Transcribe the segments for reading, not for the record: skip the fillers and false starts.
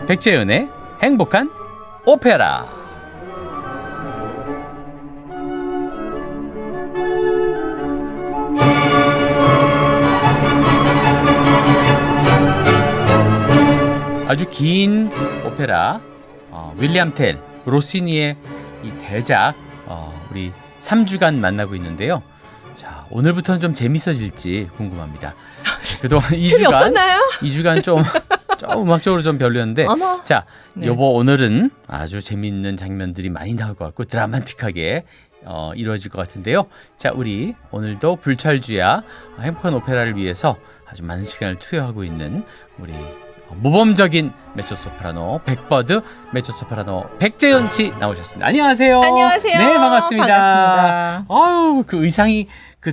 백재은의 행복한 오페라. 아주 긴 오페라 윌리엄 텔 로시니의 이 대작 우리 3주간 만나고 있는데요. 자, 오늘부터는 좀 재밌어질지 궁금합니다. 그동안 2주간 좀 음악적으로 좀 별로였는데 어머. 자, 네. 여보 오늘은 아주 재미있는 장면들이 많이 나올 것 같고 드라마틱하게 이루어질 것 같은데요. 자, 우리 오늘도 불철주야 행복한 오페라를 위해서 아주 많은 시간을 투여하고 있는 우리 모범적인 메초소프라노 백버드 메초소프라노 백재은 씨 나오셨습니다. 안녕하세요. 안녕하세요. 네, 반갑습니다. 반갑습니다. 아유, 그 의상이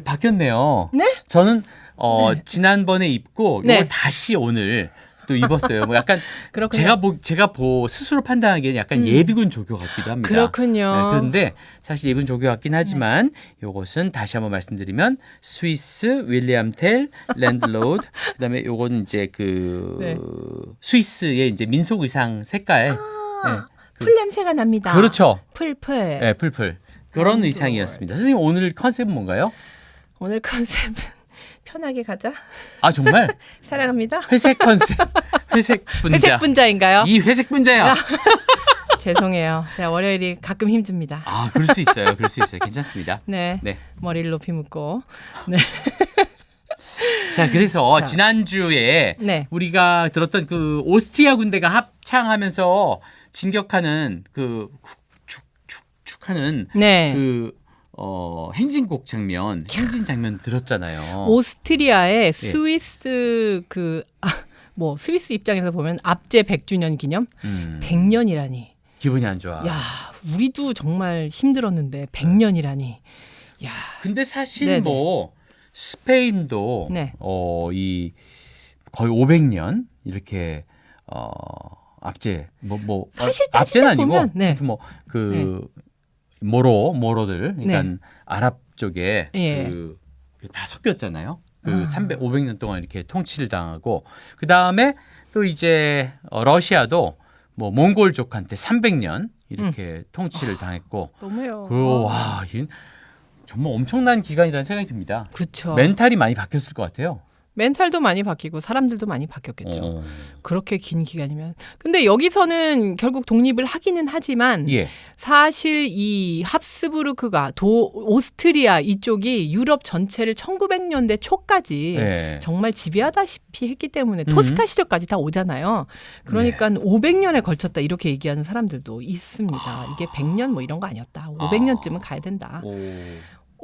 바뀌었네요. 네? 저는 네. 지난번에 입고 네. 이걸 다시 오늘 또 입었어요. 뭐 약간 그렇군요. 제가 스스로 판단하기에는 약간 예비군 조교 같기도 합니다. 그렇군요. 네, 그런데 사실 예비군 조교 같긴 하지만 요것은 다시 한번 말씀드리면 스위스 윌리엄 텔 랜드로드 그다음에 요거는 이제 네. 스위스의 이제 민속 의상 색깔. 네. 풀 냄새가 납니다. 그렇죠. 풀풀. 네, 풀풀. 그런 의상이었습니다. 선생님 오늘 컨셉은 뭔가요? 오늘 컨셉은 편하게 가자. 아, 정말? 사랑합니다. 회색 컨셉. 회색 분자. 회색 분자인가요? 이 회색 분자야. 죄송해요. 제가 월요일이 가끔 힘듭니다. 아, 그럴 수 있어요. 그럴 수 있어요. 괜찮습니다. 네. 네. 머리를 높이 묶고. 네. 자, 그래서 자. 지난주에 네. 우리가 들었던 그 오스트리아 군대가 합창하면서 진격하는 축하는 네. 행진곡 장면, 행진 장면 들었잖아요. 오스트리아의 스위스 스위스 입장에서 보면 압제 100주년 기념 100년이라니. 기분이 안 좋아. 야, 우리도 정말 힘들었는데 100년이라니. 야. 근데 사실 네네. 스페인도 네. 이 거의 500년 이렇게 압제 사실 압제는 따지자 아니고 보면, 네. 모로들 그러니까 네. 아랍 쪽에 예. 다 섞였잖아요. 500년 동안 이렇게 통치를 당하고 그 다음에 또 이제 러시아도 몽골족한테 300년 이렇게 통치를 당했고 너무해요. 그리고 이게 정말 엄청난 기간이라는 생각이 듭니다. 그렇죠. 멘탈이 많이 바뀌었을 것 같아요. 멘탈도 많이 바뀌고 사람들도 많이 바뀌었겠죠. 그렇게 긴 기간이면. 근데 여기서는 결국 독립을 하기는 하지만 예. 사실 이 합스부르크가 오스트리아 이쪽이 유럽 전체를 1900년대 초까지 예. 정말 지배하다시피 했기 때문에 토스카 시절까지 다 오잖아요. 그러니까 500년에 걸쳤다 이렇게 얘기하는 사람들도 있습니다. 이게 100년 이런 거 아니었다. 500년쯤은 가야 된다.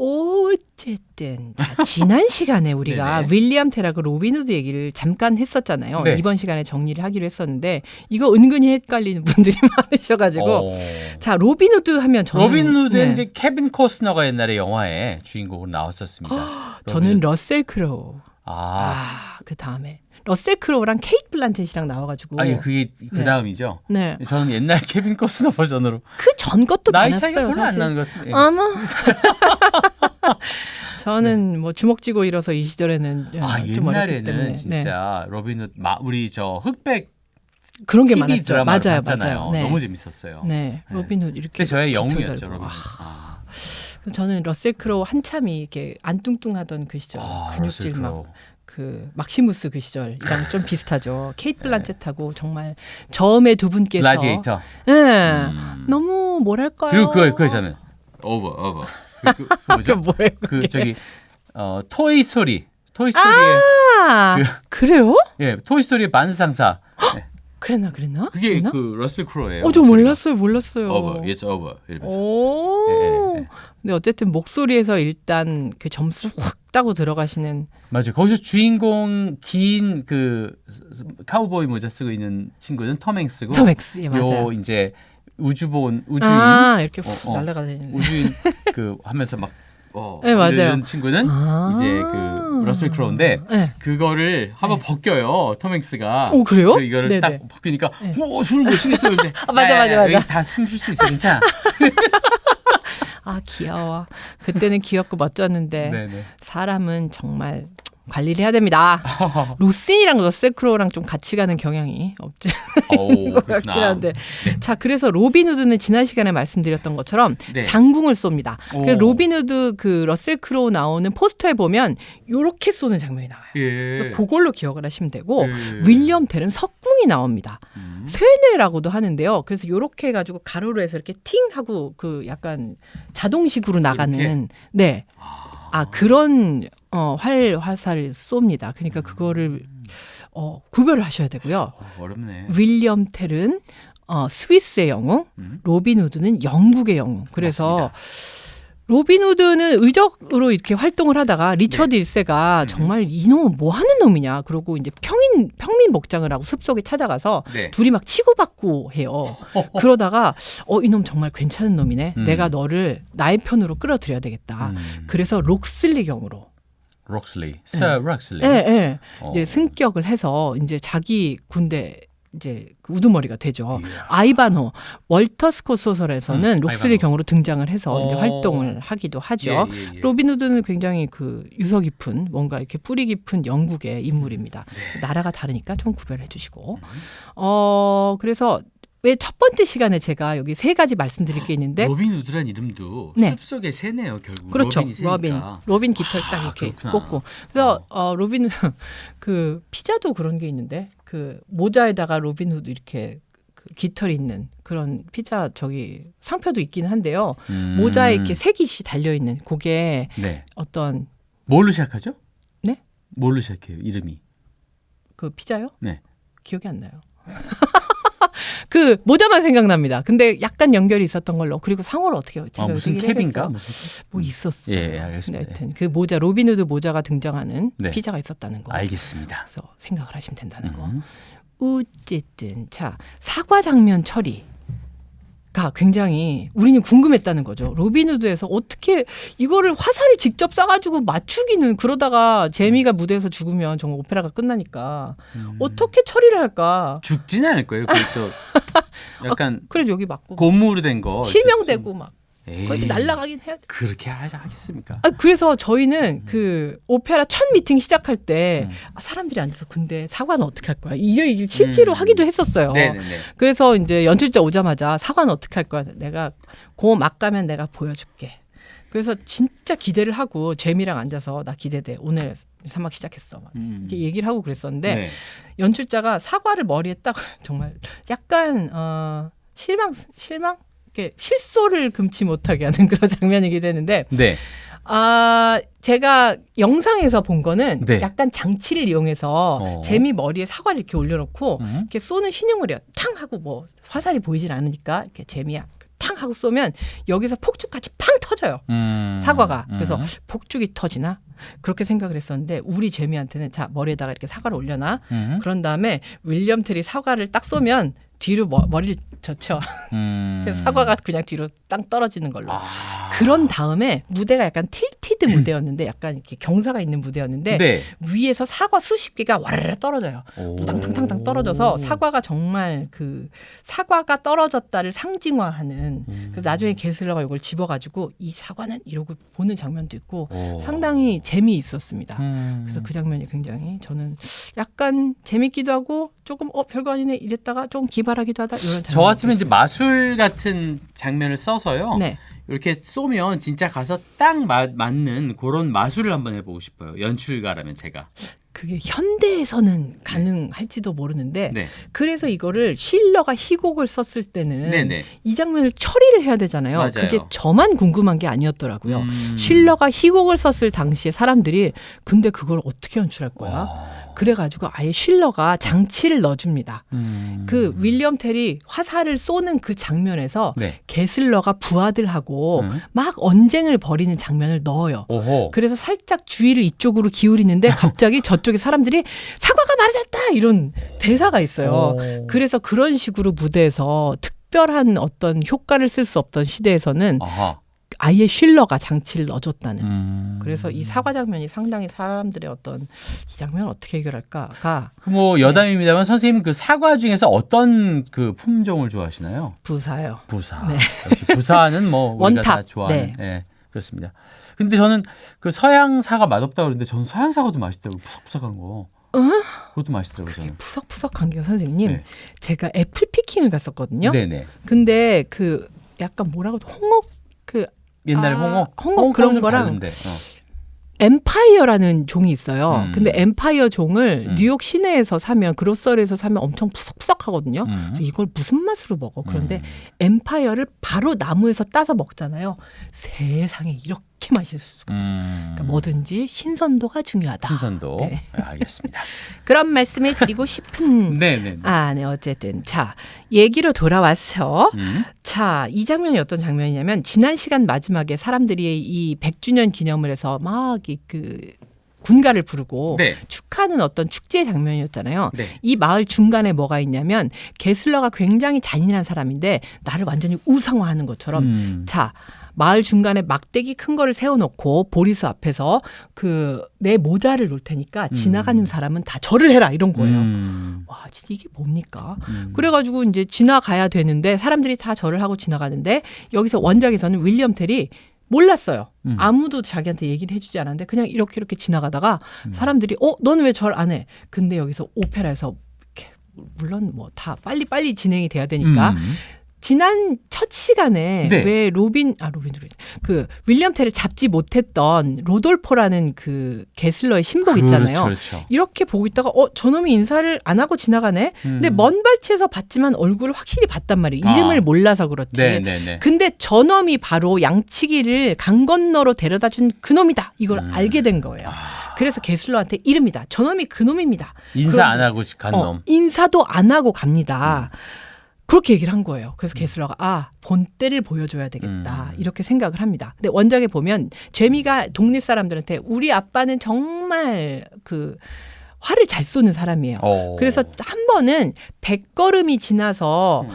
어쨌든 지난 시간에 우리가 네네. 윌리엄 텔하고 로빈 후드 얘기를 잠깐 했었잖아요. 네. 이번 시간에 정리를 하기로 했었는데 이거 은근히 헷갈리는 분들이 많으셔가지고 자 로빈 후드 하면 저는 로빈 후드는 네. 이제 케빈 코스너가 옛날에 영화에 주인공으로 나왔었습니다. 저는 러셀 크로우. 아, 그 다음에 러셀 크로우랑 케이트 블란쳇이랑 나와가지고 예, 그게 그 네. 다음이죠. 네. 저는 옛날 케빈 코스너 버전으로 그 전 것도 나이 많았어요. 차이가 별로 안 사실. 나는 것 같은데. 어머. 저는 주먹 쥐고 일어서 이 시절에는 좀 어렸기 옛날에는 때문에. 네. 진짜 로빈 후드 우리 저 흑백 그런 게 TV 많았죠. 드라마를 맞아요, 봤잖아요. 맞아요. 네. 너무 재밌었어요. 네, 로빈 후드 이렇게. 그때 저의 깃털 영웅이었죠, 달고. 로빈 후드. 저는 러셀 크로우 한참이 이렇게 안 뚱뚱하던 그 시절, 근육질 러셀 막 크로우. 막시무스 그 시절이랑 좀 비슷하죠. 케이트 블란쳇하고 정말 저음의 두 분께서 글라디에이터. 네, 너무 뭐랄까요? 그리고 그거 있잖아요. 오버. 그게 뭐예요? 그 저기 토이 스토리에 그래요? 예, 토이 스토리의 반상사. 네. 그랬나? 그게 그랬나? 그 러셀 크로우예요. 저 몰랐어요. 오버, it's over. 이러면서. 오. 예. 근데 어쨌든 목소리에서 일단 그 점수를 확 따고 들어가시는. 맞아요. 거기서 주인공 긴 그 카우보이 모자 쓰고 있는 친구는 톰 행스고. 톰 행스, 예, 맞아요. 요 이제 우주인 이렇게 훅 날아가는. 우주인 그 하면서 막 네, 맞아요. 이런 친구는 이제 그 러셀 크로우인데 네. 그거를 한번 벗겨요. 톰 행스가. 오, 그래요? 이거를 네네. 딱 벗기니까 숨을 못 쉬겠어요. 이제 맞아. 여기 다 숨 쉴 수 있어. 괜찮아. 아, 귀여워. 그때는 귀엽고 멋졌는데 네네. 사람은 정말 관리를 해야 됩니다. 로슨이랑 러셀 크로우랑 좀 같이 가는 경향이 없지 오, 것 같긴 한데. 자, 그래서 로빈 후드는 지난 시간에 말씀드렸던 것처럼 네. 장궁을 쏩니다. 오. 그래서 로빈 후드 그 러셀 크로우 나오는 포스터에 보면 요렇게 쏘는 장면이 나와요. 예. 그래서 그걸로 기억을 하시면 되고 예. 윌리엄 텔은 석궁이 나옵니다. 쇠뇌라고도 하는데요. 그래서 요렇게 해가지고 가로로 해서 이렇게 팅 하고 그 약간 자동식으로 나가는 이렇게? 네. 그런 활사를 쏩니다. 그러니까 그거를 구별을 하셔야 되고요. 어렵네. 윌리엄 텔은 스위스의 영웅, 로빈 후드는 영국의 영웅. 그래서 로빈 후드는 의적으로 이렇게 활동을 하다가 리처드 1세가 정말 이놈은 뭐 하는 놈이냐. 그러고 이제 평민 목장을 하고 숲속에 찾아가서 네. 둘이 막 치고받고 해요. 그러다가 이놈 정말 괜찮은 놈이네. 내가 너를 나의 편으로 끌어들여야 되겠다. 그래서 록슬리 경으로 록슬리, 서 록슬리. 예. 이제 승격을 해서 이제 자기 군대 이제 우두머리가 되죠. 아이반호 월터 스콧 소설에서는 록슬리 아이반호. 경으로 등장을 해서 이제 활동을 하기도 하죠. 예. 로빈 후드는 굉장히 그 유서 깊은 뭔가 이렇게 뿌리 깊은 영국의 인물입니다. 나라가 다르니까 좀 구별해 주시고. 그래서 왜 첫 번째 시간에 제가 여기 세 가지 말씀드릴 게 있는데 로빈 후드란 이름도 네. 숲속의 새네요, 결국. 그렇죠. 로빈이 새니까. 로빈 깃털 딱 이렇게 그렇구나. 꽂고. 그래서 로빈 그 피자도 그런 게 있는데 그 모자에다가 로빈 후드 이렇게 그 깃털이 있는 그런 피자 저기 상표도 있긴 한데요. 모자에 이렇게 색이 달려 있는 그게 네. 어떤 뭘로 시작하죠? 네? 뭘로 시작해요, 이름이? 그 피자요? 네. 기억이 안 나요. 그 모자만 생각납니다. 근데 약간 연결이 있었던 걸로. 그리고 상호를 어떻게 해요? 제가 무슨 얘기를 캡인가? 해야겠어. 무슨 뭐 있었어요. 예, 알겠습니다. 근데 하여튼 그 모자 로빈 후드 모자가 등장하는 네. 피자가 있었다는 거. 알겠습니다. 그래서 생각을 하시면 된다는 거. 어쨌든 자 사과 장면 처리가 굉장히 우리는 궁금했다는 거죠. 로빈 후드에서 어떻게 이거를 화살을 직접 쏴가지고 맞추기는 그러다가 제미가 무대에서 죽으면 정말 오페라가 끝나니까 어떻게 처리를 할까? 죽지는 않을 거예요. 그것도 약간 그래도 여기 맞고 고무로 된 거. 실명되고 막 에이, 거의 날아가긴 해야 돼. 그렇게 하겠습니까? 그래서 저희는 그 오페라 첫 미팅 시작할 때 사람들이 앉아서 근데 사과는 어떻게 할 거야? 이게 실제로 하기도 했었어요. 네네네. 그래서 이제 연출자 오자마자 사과는 어떻게 할 거야? 내가 고 막 가면 내가 보여줄게. 그래서 진짜 기대를 하고 재미랑 앉아서 나 기대돼. 오늘 3막 시작했어. 막 이렇게 얘기를 하고 그랬었는데 네. 연출자가 사과를 머리에 딱 정말 약간 실망? 이렇게 실소를 금치 못하게 하는 그런 장면이기도 했는데 네. 제가 영상에서 본 거는 네. 약간 장치를 이용해서 재미 머리에 사과를 이렇게 올려놓고 이렇게 쏘는 신용을 해요. 탕 하고 뭐 화살이 보이질 않으니까 이렇게 재미야 탕 하고 쏘면 여기서 폭죽같이 팡 터져요. 사과가. 그래서 폭죽이 터지나? 그렇게 생각을 했었는데 우리 재미한테는 자 머리에다가 이렇게 사과를 올려놔. 그런 다음에 윌리엄 텔이 사과를 딱 쏘면 뒤로 머리를 젖혀. 그래서 사과가 그냥 뒤로 땅 떨어지는 걸로. 그런 다음에 무대가 약간 틸티드 무대였는데 약간 이렇게 경사가 있는 무대였는데 네. 위에서 사과 수십 개가 와르르 떨어져요. 땅탕탕탕 떨어져서 사과가 정말 그 사과가 떨어졌다를 상징화하는 그래서 나중에 게슬러가 이걸 집어가지고 이 사과는 이러고 보는 장면도 있고 상당히 재미있었습니다. 그래서 그 장면이 굉장히 저는 약간 재밌기도 하고 조금 별거 아니네 이랬다가 좀 기발하기도 하다 이런 장면. 저 같으면 이제 마술 같은 장면을 써서요. 네. 이렇게 쏘면 진짜 가서 딱 맞는 그런 마술을 한번 해보고 싶어요. 연출가라면 제가. 그게 현대에서는 가능할지도 모르는데 네. 그래서 이거를 실러가 희곡을 썼을 때는 네네. 이 장면을 처리를 해야 되잖아요. 맞아요. 그게 저만 궁금한 게 아니었더라고요. 실러가 희곡을 썼을 당시에 사람들이 근데 그걸 어떻게 연출할 거야? 그래가지고 아예 실러가 장치를 넣어줍니다. 그 윌리엄 텔이 화살을 쏘는 그 장면에서 네. 게슬러가 부하들하고 막 언쟁을 벌이는 장면을 넣어요. 오호. 그래서 살짝 주의를 이쪽으로 기울이는데 갑자기 저쪽에 사람들이 사과가 맞았다 이런 대사가 있어요. 그래서 그런 식으로 무대에서 특별한 어떤 효과를 쓸 수 없던 시대에서는 아하. 아예 실러가 장치를 넣어줬다는. 그래서 이 사과 장면이 상당히 사람들의 어떤 이 장면 어떻게 해결할까가 뭐 여담입니다만 선생님은 그 사과 중에서 어떤 그 품종을 좋아하시나요? 부사요. 부사. 네. 역시 부사는 뭐 우리가 원탑. 다 좋아하는. 네. 그렇습니다. 근데 저는 그 서양 사과 맛없다고 그러는데 저는 서양 사과도 맛있다고 푸석푸석한 거. 그것도 맛있더라고요. 저는. 푸석푸석한 게 선생님. 네. 제가 애플 피킹을 갔었거든요. 네네. 근데 그 약간 뭐라고 홍옥 그 옛날에 홍어 그런 좀 거랑 다른데. 엠파이어라는 종이 있어요. 근데 엠파이어 종을 음. 뉴욕 시내에서 사면 그로서리에서 사면 엄청 푸석푸석하거든요. 그래서 이걸 무슨 맛으로 먹어? 그런데 엠파이어를 바로 나무에서 따서 먹잖아요. 세상에 이렇게 맛있을 수가 없어요. 그러니까 뭐든지 신선도가 중요하다. 신선도. 네. 알겠습니다. 그런 말씀을 드리고 싶은 네네. 네, 어쨌든. 자, 얘기로 돌아와서. 자, 이 장면이 어떤 장면이냐면, 지난 시간 마지막에 사람들이 이 100주년 기념을 해서 막 그 군가를 부르고 네. 축하하는 어떤 축제 장면이었잖아요. 네. 이 마을 중간에 뭐가 있냐면, 게슬러가 굉장히 잔인한 사람인데, 나를 완전히 우상화하는 것처럼, 자, 마을 중간에 막대기 큰 거를 세워놓고 보리수 앞에서 그 내 모자를 놓을 테니까 지나가는 사람은 다 절을 해라 이런 거예요. 와, 진짜 이게 뭡니까? 그래가지고 이제 지나가야 되는데 사람들이 다 절을 하고 지나가는데 여기서 원작에서는 윌리엄 텔이 몰랐어요. 아무도 자기한테 얘기를 해주지 않았는데 그냥 이렇게 지나가다가 사람들이 넌 왜 절 안 해? 근데 여기서 오페라에서 이렇게 물론 뭐 다 빨리 진행이 돼야 되니까 지난 첫 시간에 네. 왜 그 윌리엄 텔을 잡지 못했던 로돌포라는 그 게슬러의 신복 있잖아요. 그렇죠. 이렇게 보고 있다가 저놈이 인사를 안 하고 지나가네. 근데 먼 발치에서 봤지만 얼굴을 확실히 봤단 말이에요. 이름을 몰라서 그렇지. 네네네. 근데 저놈이 바로 양치기를 강 건너로 데려다 준 그놈이다. 이걸 알게 된 거예요. 그래서 게슬러한테 이릅니다. 저놈이 그놈입니다. 인사 안 하고 간 놈. 인사도 안 하고 갑니다. 그렇게 얘기를 한 거예요. 그래서 게슬러가 본때를 보여줘야 되겠다 이렇게 생각을 합니다. 근데 원작에 보면 제미가 동네 사람들한테 우리 아빠는 정말 그 화를 잘 쏘는 사람이에요. 그래서 한 번은 100걸음이 지나서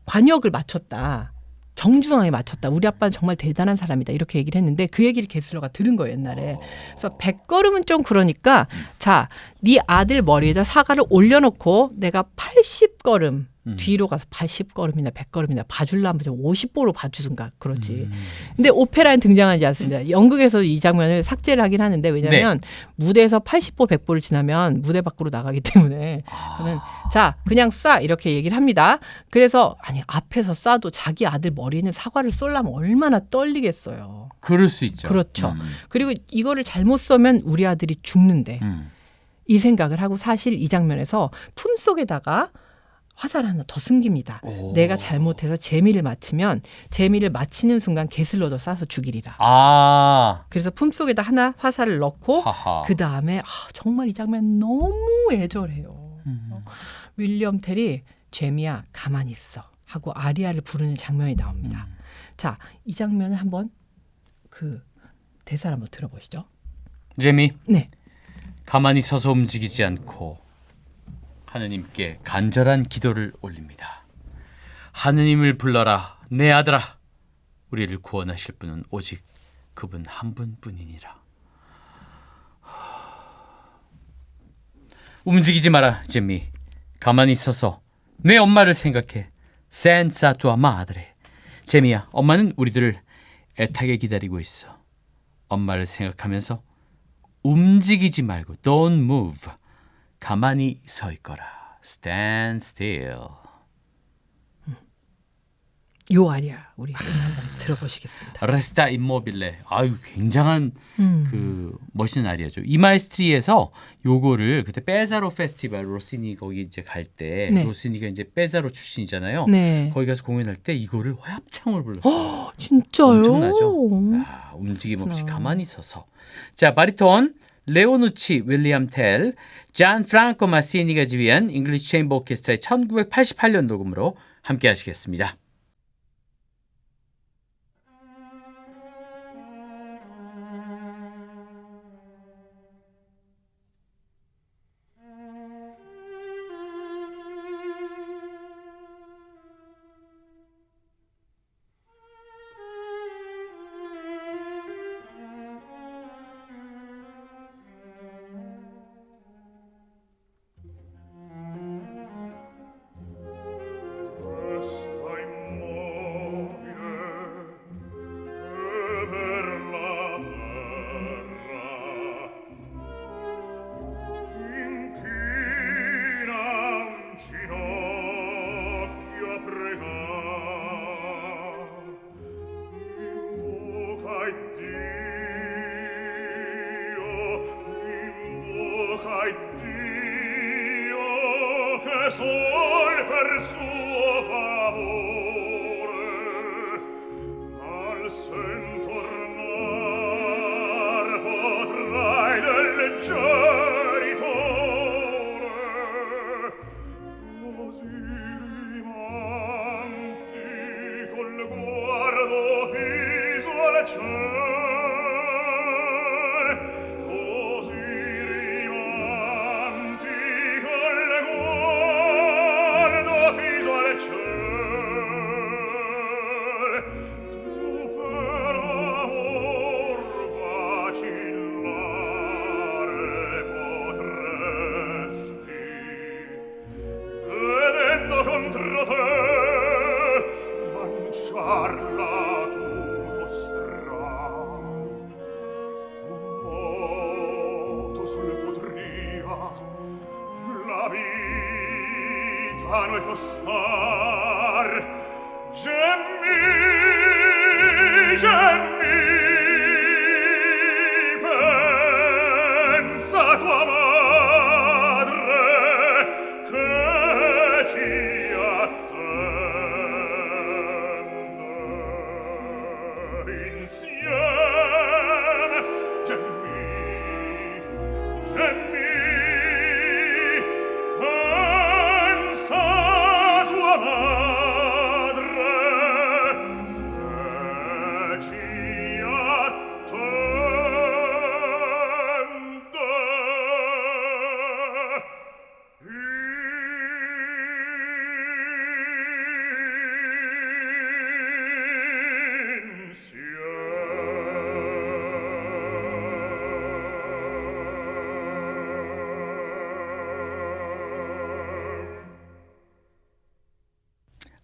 관역을 맞췄다. 정중앙에 맞췄다. 우리 아빠는 정말 대단한 사람이다. 이렇게 얘기를 했는데 그 얘기를 게슬러가 들은 거예요. 옛날에. 그래서 100걸음은 좀 그러니까 자, 네 아들 머리에다 사과를 올려놓고 내가 80걸음 뒤로 가서 80걸음이나 100걸음이나 봐줄라면 좀 50보로 봐주든가 그러지. 근데 오페라엔 등장하지 않습니다. 연극에서 이 장면을 삭제를 하긴 하는데 왜냐하면 무대에서 80보 100보를 지나면 무대 밖으로 나가기 때문에 저는 자 그냥 쏴 이렇게 얘기를 합니다. 그래서 아니 앞에서 쏴도 자기 아들 머리에는 사과를 쏠려면 얼마나 떨리겠어요. 그럴 수 있죠. 그렇죠. 그리고 이거를 잘못 쏘면 우리 아들이 죽는데 이 생각을 하고 사실 이 장면에서 품속에다가 화살 하나 더 숨깁니다. 내가 잘못해서 재미를 맞추면 재미를 맞히는 순간 게슬러도 쏴서 죽이리라. 그래서 품속에다 하나 화살을 넣고 그 다음에 정말 이 장면 너무 애절해요. 윌리엄 텔이 제미야 가만히 있어 하고 아리아를 부르는 장면이 나옵니다. 자, 이 장면을 한번 그 대사를 한번 들어보시죠. 제미. 네. 가만히 서서 움직이지 않고 하느님께 간절한 기도를 올립니다. 하느님을 불러라 내 아들아. 우리를 구원하실 분은 오직 그분 한 분뿐이니라. 움직이지 마라 제미. 가만히 서서 내 엄마를 생각해. 센사 tua madre. 제미야, 엄마는 우리들을 애타게 기다리고 있어. 엄마를 생각하면서 움직이지 말고 don't move. 가만히 서 있거라. Stand still. 요 아리아 우리 한번 들어보시겠습니다. Resta immobile. 아유, 굉장한 그 멋있는 아리아죠. 이 마에스트리에서 요거를 그때 페자로 페스티벌 로시니 거기 이제 갈 때 네. 로시니가 이제 페자로 출신이잖아요. 네. 거기 가서 공연할 때 이거를 화합창으로 불렀어요. 진짜요? 엄청나죠. 움직임 없이 가만히 서서. 자, 바리톤 레오누치 윌리엄 텔, 잔 프랑코 마시니가 지휘한 잉글리시 체인버 오케스트라의 1988년 녹음으로 함께 하시겠습니다.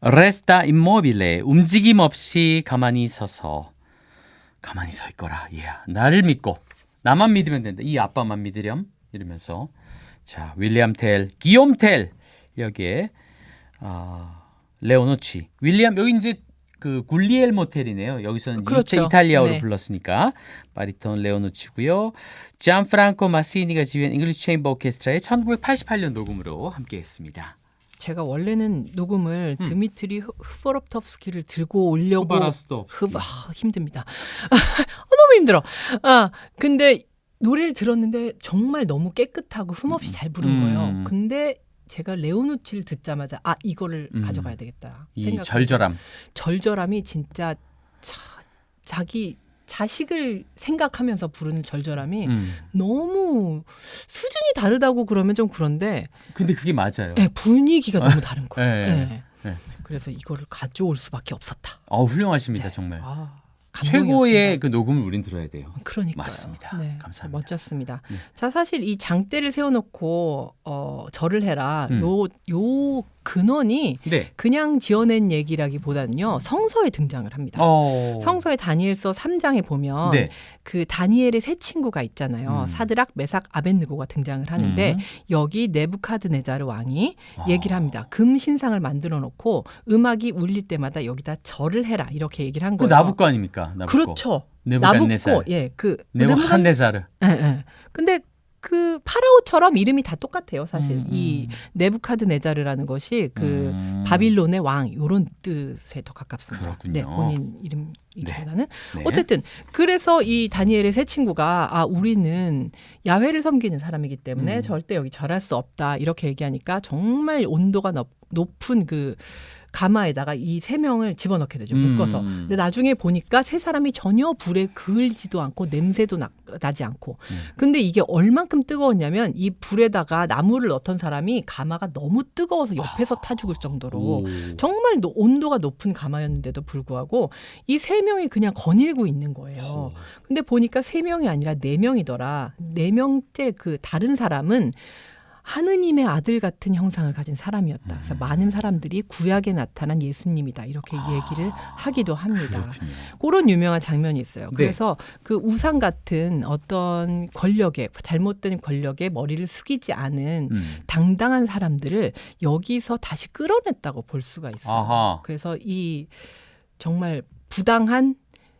Resta immobile, 움직임 없이 가만히 서 있거라. 나를 믿고 나만 믿으면 된다. 이 아빠만 믿으렴 이러면서 자 윌리엄 텔, 기욤 텔 여기에 레오노치, 윌리엄 여기 이제 그 굴리엘모 텔이네요. 여기서는 그렇죠. 이탈리아어로 네. 불렀으니까 바리톤 레오노치고요. 잔프랑코 마시니가 지휘한 잉글리시 체인버 오케스트라의 1988년 녹음으로 함께했습니다. 제가 원래는 녹음을 드미트리 후보롭tov스키를 들고 오려고 힘듭니다. 너무 힘들어. 근데 노래를 들었는데 정말 너무 깨끗하고 흠없이 잘 부른 거예요. 근데 제가 레오누치를 듣자마자 이거를 가져가야 되겠다 이 생각. 절절함이 진짜 자기 자식을 생각하면서 부르는 절절함이 너무 수준이 다르다고 그러면 좀 그런데 근데 그게 맞아요. 네, 분위기가 너무 다른 거예요. 네. 그래서 이거를 가져올 수밖에 없었다. 훌륭하십니다. 네. 정말. 감동이었습니다. 최고의 그 녹음을 우린 들어야 돼요. 그러니까요. 맞습니다. 네, 감사합니다. 멋졌습니다. 네. 자, 사실 이 장대를 세워놓고 절을 해라. 요 근원이 네. 그냥 지어낸 얘기라기보다는요. 성서에 등장을 합니다. 성서의 다니엘서 3장에 보면 네. 그 다니엘의 세 친구가 있잖아요. 사드락, 메삭, 아벳느고가 등장을 하는데 여기 네부카드네자르 왕이 얘기를 합니다. 금 신상을 만들어 놓고 음악이 울릴 때마다 여기다 절을 해라 이렇게 얘기를 한 거예요. 나부코 아닙니까? 나부코. 그렇죠. 네부갓네살. 네부갓네자르. 예. 근데 그 파라오처럼 이름이 다 똑같아요, 사실. 이 네부카드네자르라는 것이 그 바빌론의 왕 이런 뜻에 더 가깝습니다. 그렇군요. 네, 본인 이름이기보다는 네. 어쨌든 그래서 이 다니엘의 세 친구가 우리는 야훼를 섬기는 사람이기 때문에 절대 여기 절할 수 없다 이렇게 얘기하니까 정말 온도가 높은 그 가마에다가 이 세 명을 집어넣게 되죠. 묶어서. 근데 나중에 보니까 세 사람이 전혀 불에 그을지도 않고 냄새도 나지 않고. 근데 이게 얼만큼 뜨거웠냐면 이 불에다가 나무를 넣던 사람이 가마가 너무 뜨거워서 옆에서 타 죽을 정도로 정말 온도가 높은 가마였는데도 불구하고 이 세 명이 그냥 거닐고 있는 거예요. 근데 보니까 세 명이 아니라 네 명이더라. 네 명째 그 다른 사람은 하느님의 아들 같은 형상을 가진 사람이었다. 그래서 많은 사람들이 구약에 나타난 예수님이다. 이렇게 얘기를 하기도 합니다. 그렇군요. 그런 유명한 장면이 있어요. 네. 그래서 그 우상 같은 어떤 권력에 잘못된 권력에 머리를 숙이지 않은 당당한 사람들을 여기서 다시 끌어냈다고 볼 수가 있어요. 아하. 그래서 이 정말 부당한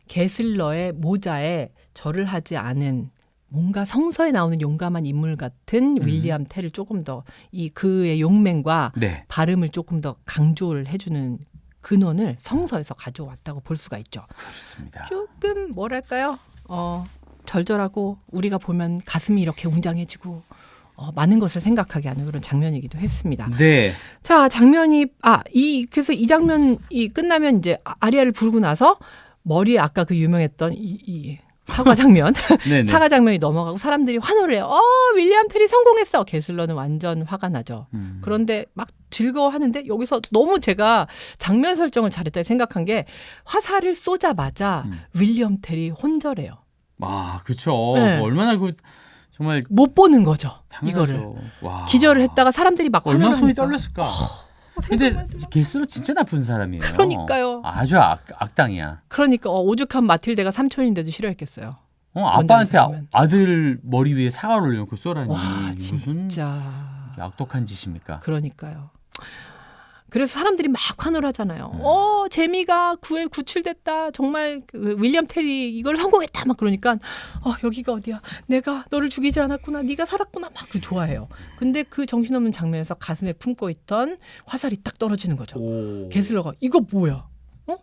게슬러의 모자에 절을 하지 않은 뭔가 성서에 나오는 용감한 인물 같은 윌리엄 텔을 조금 더 이 그의 용맹과 네. 발음을 조금 더 강조를 해주는 근원을 성서에서 가져왔다고 볼 수가 있죠. 그렇습니다. 조금 뭐랄까요? 절절하고 우리가 보면 가슴이 이렇게 웅장해지고 많은 것을 생각하게 하는 그런 장면이기도 했습니다. 네. 자, 장면이 그래서 이 장면이 끝나면 이제 아리아를 부르고 나서 머리에 아까 그 유명했던 이 사과 장면, 네네. 사과 장면이 넘어가고 사람들이 환호를 해요. 윌리엄 텔이 성공했어. 게슬러는 완전 화가 나죠. 그런데 막 즐거워하는데 여기서 너무 제가 장면 설정을 잘했다 생각한 게 화살을 쏘자마자 윌리엄 텔이 혼절해요. 그렇죠. 네. 얼마나 정말 못 보는 거죠. 당연하죠. 이거를. 와. 기절을 했다가 사람들이 막 얼마나 환호를 손이 하니까. 떨렸을까. 근데 게스로 진짜 나쁜 사람이에요. 그러니까요. 아주 악당이야. 그러니까 오죽한 마틸데가 삼촌인데도 싫어했겠어요. 아빠한테 원작에서 아들 머리 위에 사과를 올려놓고 쏘라니. 와, 무슨 진짜. 악독한 짓입니까? 그러니까요. 그래서 사람들이 막 환호를 하잖아요. 재미가 구출됐다. 정말 윌리엄 텔이 이걸 성공했다. 막 그러니까 여기가 어디야. 내가 너를 죽이지 않았구나. 네가 살았구나. 막 좋아해요. 근데 그 정신없는 장면에서 가슴에 품고 있던 화살이 딱 떨어지는 거죠. 게슬러가 이거 뭐야.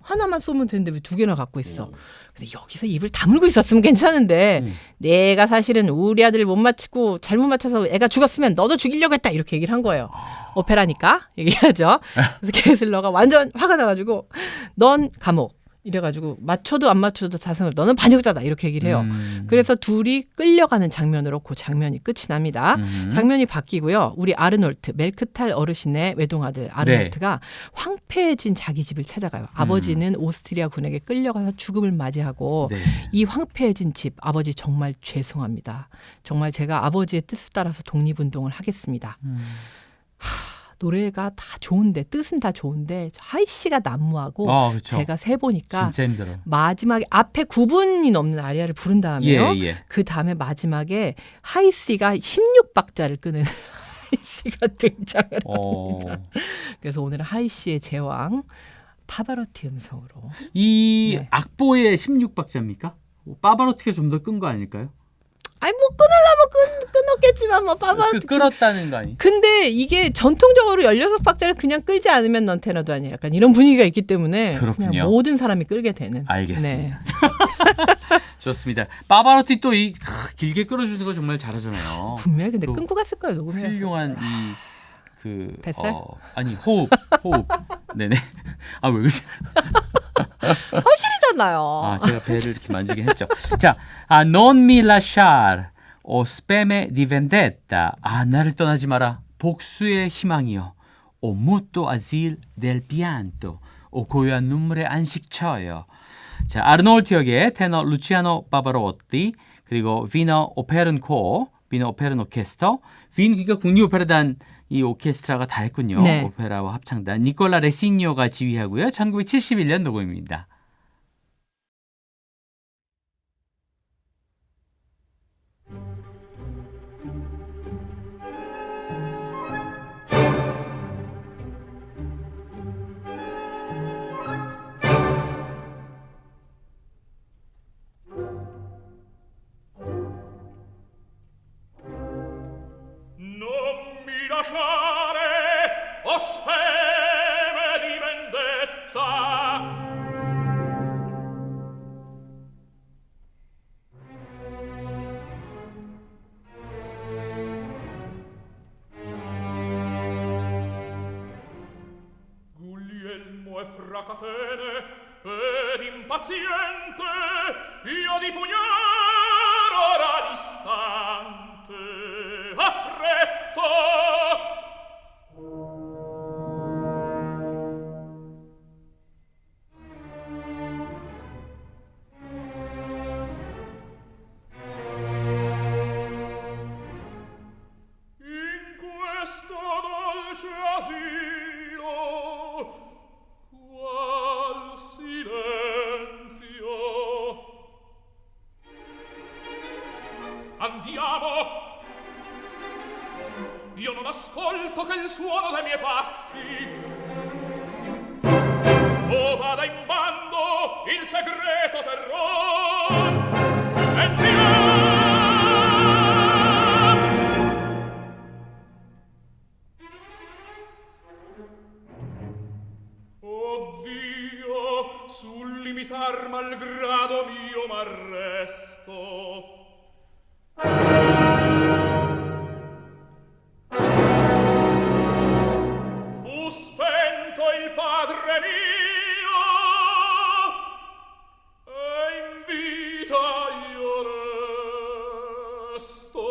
하나만 쏘면 되는데 왜 두 개나 갖고 있어. 근데 여기서 입을 다물고 있었으면 괜찮은데 내가 사실은 우리 아들을 못 맞추고 잘못 맞춰서 애가 죽었으면 너도 죽이려고 했다. 이렇게 얘기를 한 거예요. 오페라니까 얘기하죠. 그래서 게슬러가 완전 화가 나가지고 넌 감옥. 이래가지고 맞춰도 안 맞춰도 자성을 너는 반역자다 이렇게 얘기를 해요. 그래서 둘이 끌려가는 장면으로 그 장면이 끝이 납니다. 장면이 바뀌고요. 우리 아르놀트 멜크탈 어르신의 외동아들 아르놀트가 황폐해진 자기 집을 찾아가요. 아버지는 오스트리아 군에게 끌려가서 죽음을 맞이하고 이 황폐해진 집 아버지 정말 죄송합니다. 정말 제가 아버지의 뜻을 따라서 독립운동을 하겠습니다. 노래가 다 좋은데 뜻은 다 좋은데 하이 씨가 난무하고 그렇죠. 제가 세 보니까 진짜 힘들어. 마지막에 앞에 9분이 넘는 아리아를 부른 다음에요. 예. 그 다음에 마지막에 하이 씨가 16박자를 끄는 하이 씨가 등장을 합니다. 그래서 오늘은 하이 씨의 제왕 파바로티 음성으로 이 악보의 16박자입니까? 파바로티가 좀 더 끈 거 아닐까요? 아니 뭐 끊으려면 끊었겠지만 뭐 파바로티 끌었다는 거 아니? 근데 이게 전통적으로 16박자를 그냥 끌지 않으면 넌 테너도 아니야. 약간 이런 분위기가 있기 때문에 그렇군요. 그냥 모든 사람이 끌게 되는. 알겠습니다. 좋습니다. 파바로티 또 길게 끌어주는 거 정말 잘하잖아요. 분명히 근데 끊고 갔을 거예요. 녹음해서. 훌륭한 뱃살? 아니 호흡. 네네. 왜 그러지? 현실이잖아요. 제가 배를 이렇게 만지긴 했죠. 자, non mi lasciar o speme di vendetta. 나를 떠나지 마라. 복수의 희망이요. o muto asil del pianto. o 고요한 눈물의 안식처요. 자, 아르놀트 역의 테너 루치아노 바바로티 그리고 비너 오페른코, 비너 오페른 오케스터, 그러니까 국립오페라단 이 오케스트라가 다 했군요. 네. 오페라와 합창단 니콜라 레시니오가 지휘하고요. 1971년 녹음입니다. O speme di vendetta. Guglielmo è fracatene ed impaziente, io di pugnar ora distante affretto. Andiamo! Io non ascolto che il suono dei miei passi. O vada in bando il segreto terror. Entriamo! sul limitar malgrado mio m'arresto. Fu spento il padre mio e in vita io resto.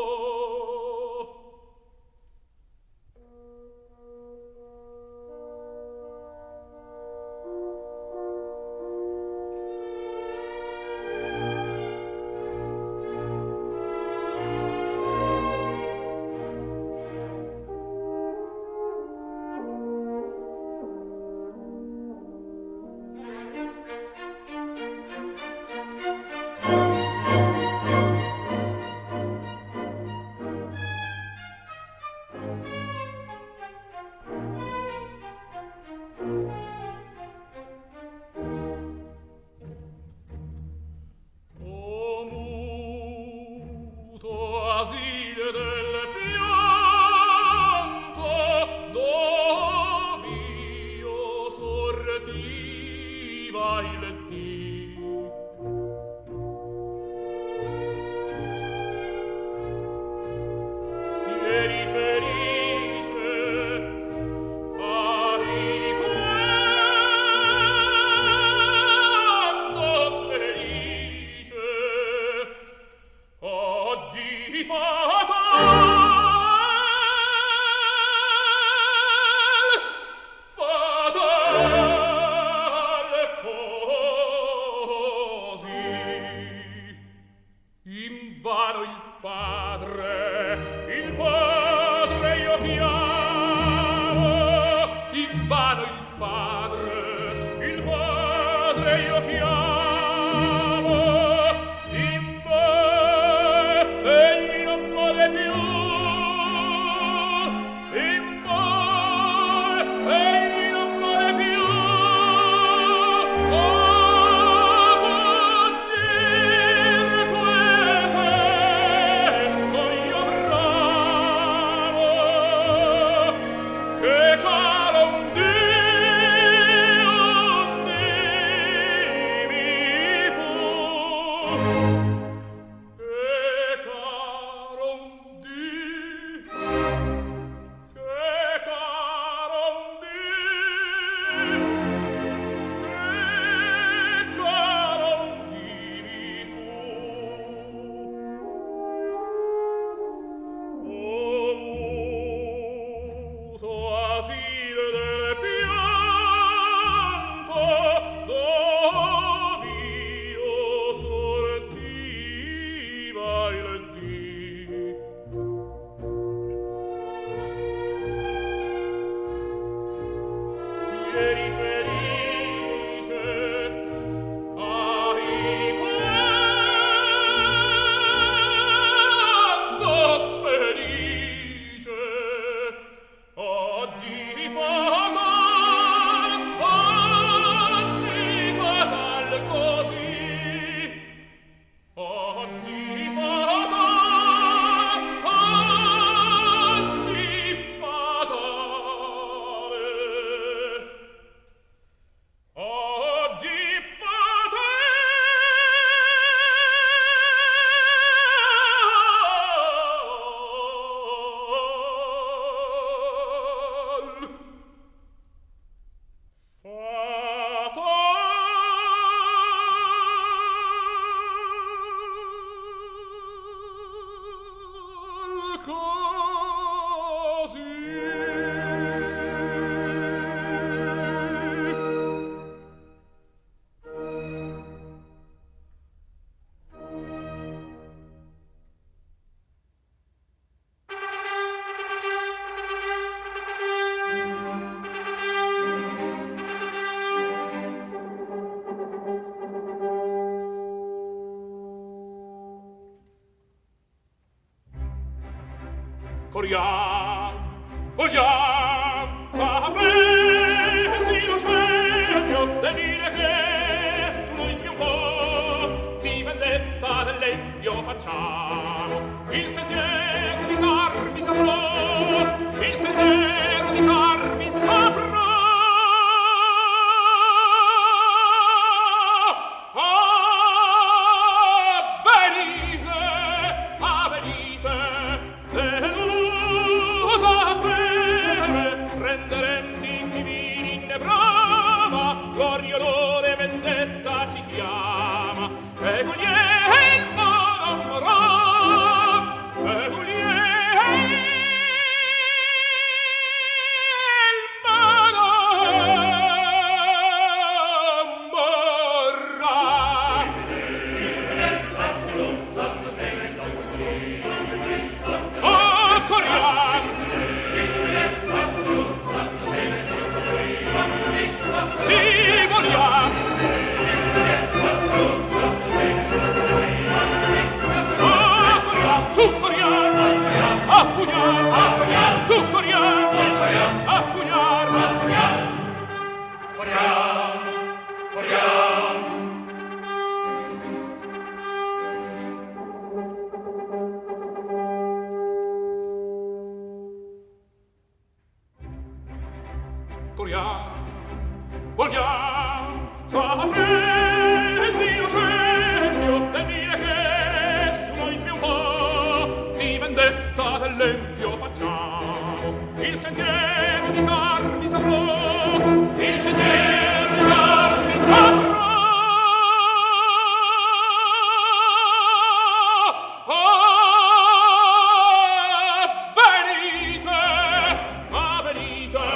Vogliam, sa fressi lo scempio del mille che su noi trionfò, si vendetta dell'empio facciamo, il sentiero di Carvi saprò, il sentiero di Carvi saprò. gloria, onore, vendetta ci chiama. Egugliel, moram, moram, egugliel, moram, moram. Oh, coriam! Si vogliam! Oh, coriam! Su coriam! A pugnar! Su coriam! A pugnar! Coriam! Coriam! Coriam! Vogliam soffretti lo scempio del mille che su noi trionfò, si vendetta dell'empio facciamo il sentiero di Carmi saprò, il sentiero di Carmi saprò. Venite,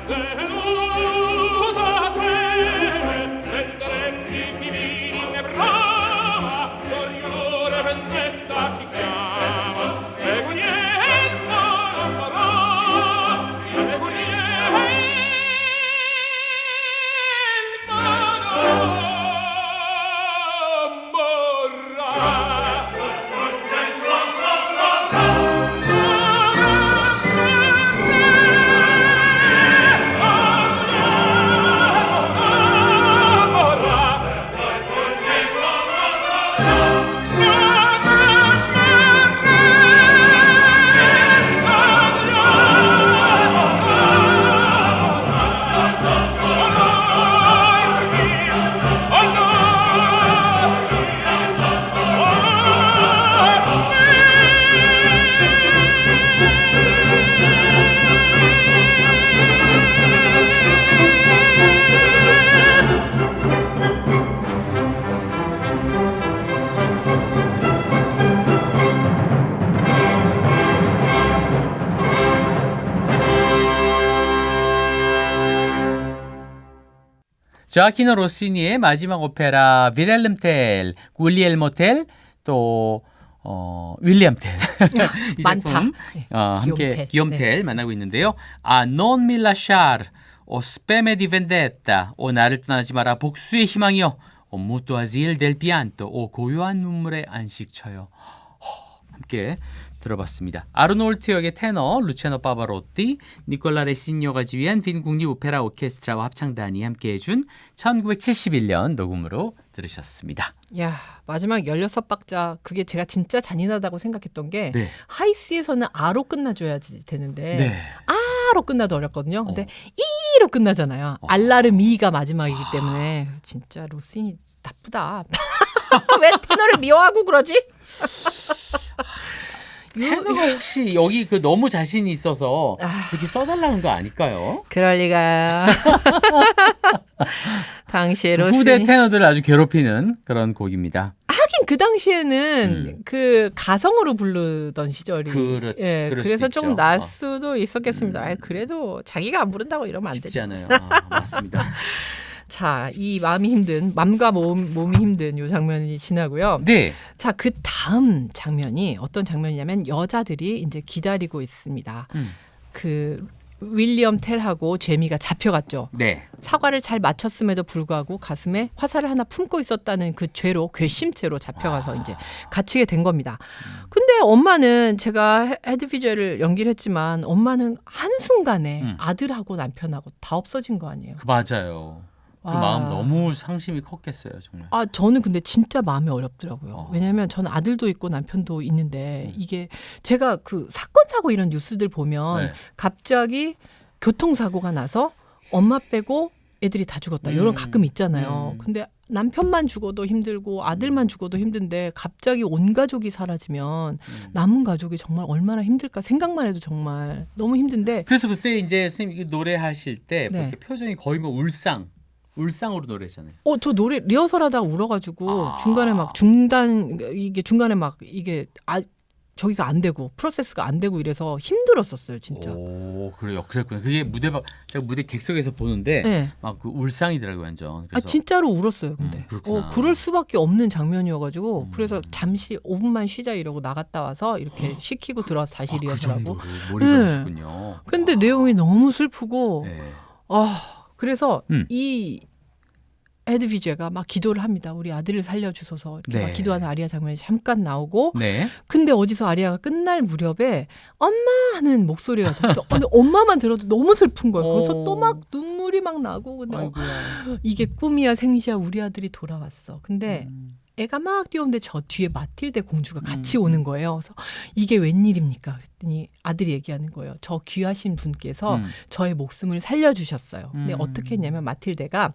delusa speme, venderemmi chi vini ne brama, gloria, onore, vendetta ci chiama. Egugliel, moram, moram, egugliel, moram, 조아키노 로시니의 마지막 오페라 빌헬름 텔, 굴리엘모 텔, 또 윌리엄 텔 이 많다. 작품 네. 함께 기욤 기욤 텔. 텔 만나고 있는데요. non mi lasciar, o speme di vendetta, 오 나를 떠나지 마라 복수의 희망이여, o mutuo asil del pianto, 오 고요한 눈물의 안식처여. 함께 들어봤습니다. 아르놀트 역의 테너 루치아노 파바로티, 니콜라 레시뇨가 지휘한 빈 국립 오페라 오케스트라와 합창단이 함께해준 1971년 녹음으로 들으셨습니다. 야, 마지막 16박자 그게 제가 진짜 잔인하다고 생각했던 게 네. 하이스에서는 아로 끝나줘야지 되는데 네. 아로 끝나도 어렵거든요. 근데 이로 끝나잖아요. 알라르 미가 마지막이기 때문에 그래서 진짜 로시니 나쁘다. 왜 테너를 미워하고 그러지? 테너가 혹시 여기 그 너무 자신이 있어서 그렇게 써달라는 거 아닐까요? 그럴 리가. 당시에 로시니 후대 테너들을 아주 괴롭히는 그런 곡입니다. 하긴 그 당시에는 그 가성으로 부르던 시절이 그럴 그래서 수도 좀 있죠. 날 수도 있었겠습니다. 아이, 그래도 자기가 안 부른다고 이러면 안 쉽지 되죠. 않아요. 맞습니다. 자, 이 마음이 힘든 맘과 몸이 힘든 이 장면이 지나고요. 네. 자, 그 다음 장면이 어떤 장면이냐면 여자들이 이제 기다리고 있습니다. 그 윌리엄 텔하고 제미가 잡혀갔죠. 네. 사과를 잘 마쳤음에도 불구하고 가슴에 화살을 하나 품고 있었다는 그 죄로 괘씸죄로 잡혀가서 이제 갇히게 된 겁니다. 근데 엄마는 제가 헤드피저를 연기를 했지만 엄마는 한순간에 아들하고 남편하고 다 없어진 거 아니에요. 맞아요. 그 와. 마음 너무 상심이 컸겠어요, 정말. 아, 저는 근데 진짜 마음이 어렵더라고요. 왜냐하면 저는 아들도 있고 남편도 있는데 이게 제가 그 사건 사고 이런 뉴스들 보면 네. 갑자기 교통사고가 나서 엄마 빼고 애들이 다 죽었다. 이런 가끔 있잖아요. 근데 남편만 죽어도 힘들고 아들만 죽어도 힘든데 갑자기 온 가족이 사라지면 남은 가족이 정말 얼마나 힘들까 생각만 해도 정말 너무 힘든데 그래서 그때 이제 선생님 노래하실 때 네. 이렇게 표정이 거의 뭐 울상 울상으로 노래잖아요. 저 노래 리허설하다가 울어가지고 아. 중간에 막 이게 저기가 안 되고 프로세스가 안 되고 이래서 힘들었었어요, 진짜. 오, 그래요. 그랬구나. 그게 제가 무대 객석에서 보는데 네. 막 그 울상이더라고요, 완전. 그래서 진짜로 울었어요, 근데. 그렇구나. 그럴 수밖에 없는 장면이어가지고 그래서 잠시 5분만 쉬자 이러고 나갔다 와서 이렇게 시키고 들어와서 다시 그 리허설하고. 정도로 몰입을 네. 하셨군요. 근데 내용이 너무 슬프고 네. 그래서 음. 이 에드비제가 막 기도를 합니다. 우리 아들을 살려주소서 이렇게 네. 막 기도하는 아리아 장면이 잠깐 나오고 네. 근데 어디서 아리아가 끝날 무렵에 엄마 하는 목소리가 들려. 근데 엄마만 들어도 너무 슬픈 거예요. 그래서 또 막 눈물이 막 나고 근데 아이고야. 이게 꿈이야 생시야 우리 아들이 돌아왔어. 근데 애가 막 뛰어오는데 저 뒤에 마틸데 공주가 같이 오는 거예요. 그래서 이게 웬일입니까? 그랬더니 아들이 얘기하는 거예요. 저 귀하신 분께서 저의 목숨을 살려주셨어요. 근데 어떻게 했냐면 마틸데가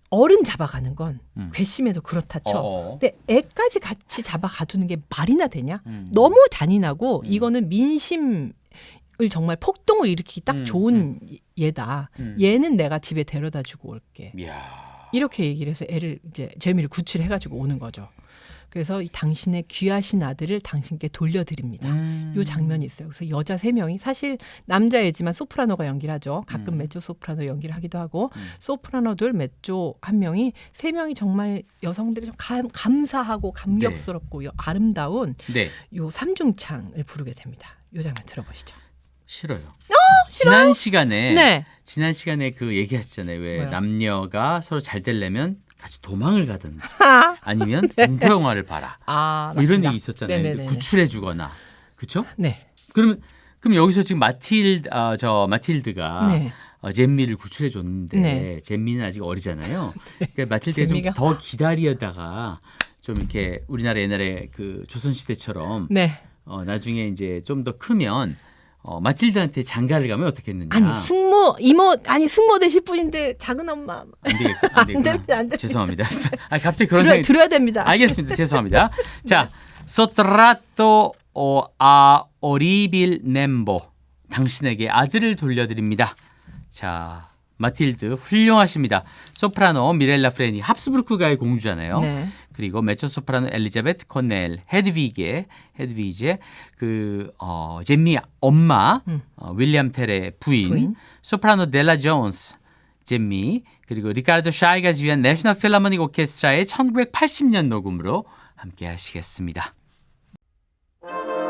어른 잡아가는 건 괘씸해도 그렇다 쳐. 근데 애까지 같이 잡아가두는 게 말이나 되냐? 너무 잔인하고 이거는 민심을 정말 폭동을 일으키기 딱 좋은 얘다. 얘는 내가 집에 데려다주고 올게. 이야. 이렇게 얘기를 해서 애를 이제 재미를 구출해가지고 오는 거죠. 그래서 이 당신의 귀하신 아들을 당신께 돌려드립니다. 이 장면이 있어요. 그래서 여자 3명이 사실 남자애지만 소프라노가 연기를 하죠. 가끔 메조 소프라노 연기를 하기도 하고 소프라노 둘, 메조 1명이 3명이 정말 여성들이 좀 감사하고 감격스럽고 아름다운 네. 요 삼중창을 부르게 됩니다. 이 장면 들어보시죠. 싫어요. 싫어요? 지난 시간에 그 얘기하시잖아요. 왜 뭐요? 남녀가 서로 잘 되려면 같이 도망을 가든지 아니면 공포 영화를 봐라. 뭐 이런 맞습니다. 얘기 있었잖아요. 네네네네. 구출해 주거나. 그렇죠? 네. 그럼 여기서 지금 마틸드가 네. 잼미를 구출해 줬는데 네. 잼미는 아직 어리잖아요. 그러니까 마틸드가 좀 잼미가? 더 기다리다가 좀 이렇게 우리나라 옛날에 그 조선 시대처럼 네. 나중에 이제 좀 더 크면 마틸드한테 장가를 가면 어떻겠느냐. 아니 숙모 되실 분인데 작은 엄마 안 되겠구나. 안 됩니다. 죄송합니다. 갑자기 그런 생각이 들어야 됩니다. 알겠습니다. 죄송합니다. 자, 소트라토 오리빌 넴보 당신에게 아들을 돌려드립니다. 자, 마틸드 훌륭하십니다. 소프라노 미렐라 프레니 합스부르크가의 공주잖아요. 네. 그리고 메초 소프라노 엘리자베트 코넬 헤드위게 그 잼미 엄마 윌리엄 텔의 부인. 소프라노 델라 존스 잼미 그리고 리카르도 샤이가 지휘한 내셔널 필하모닉 오케스트라의 1980년 녹음으로 함께 하시겠습니다. Figlio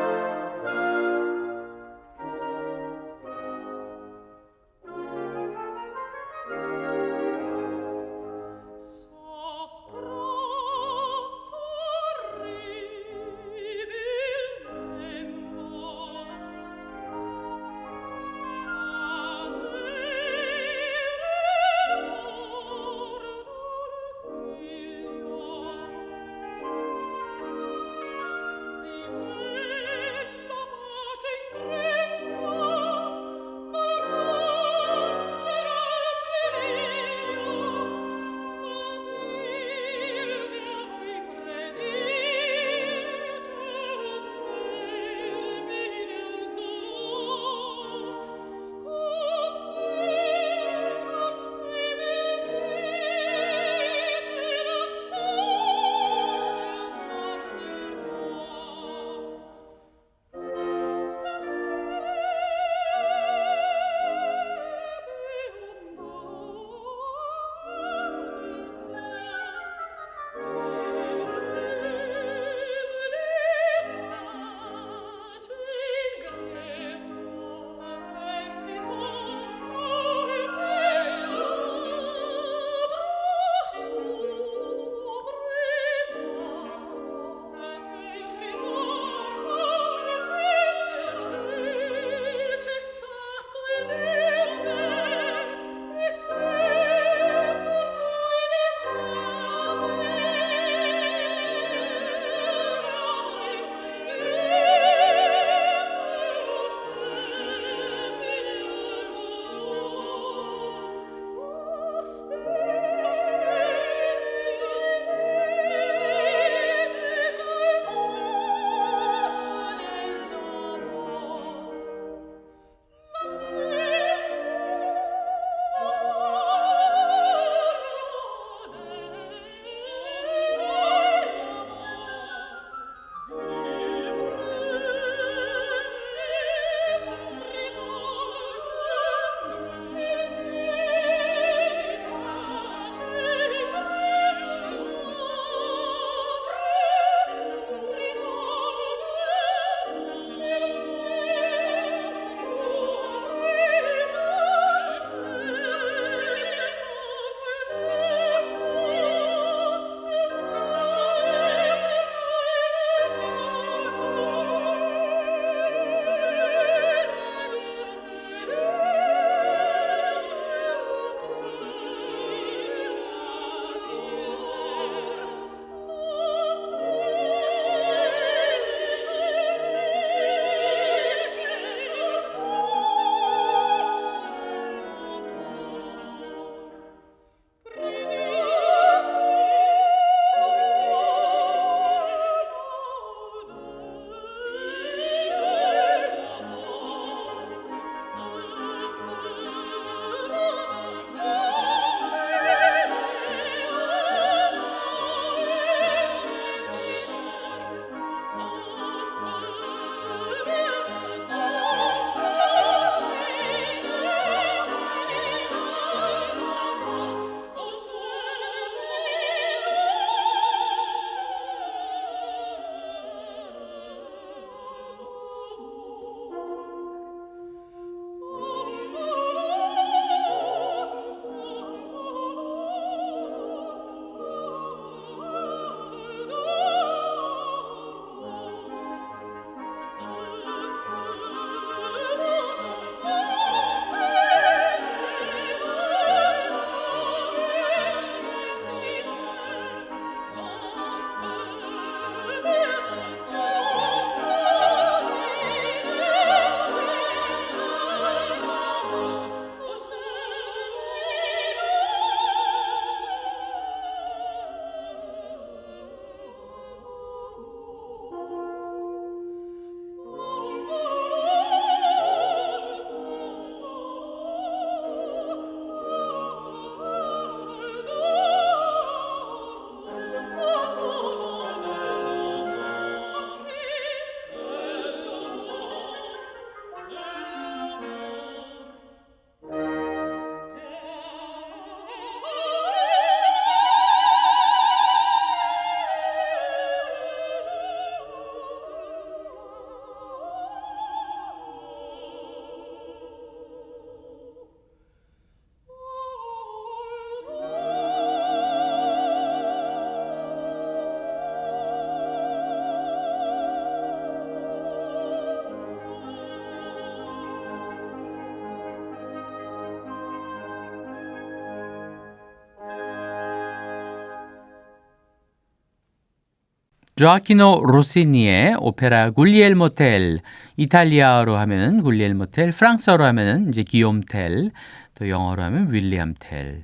조아키노 로시니의 오페라 굴리엘모 텔, 이탈리아어로 하면 굴리엘모 텔, 프랑스어로 하면 이제 기욤 텔, 또 영어로 하면 윌리엄 텔.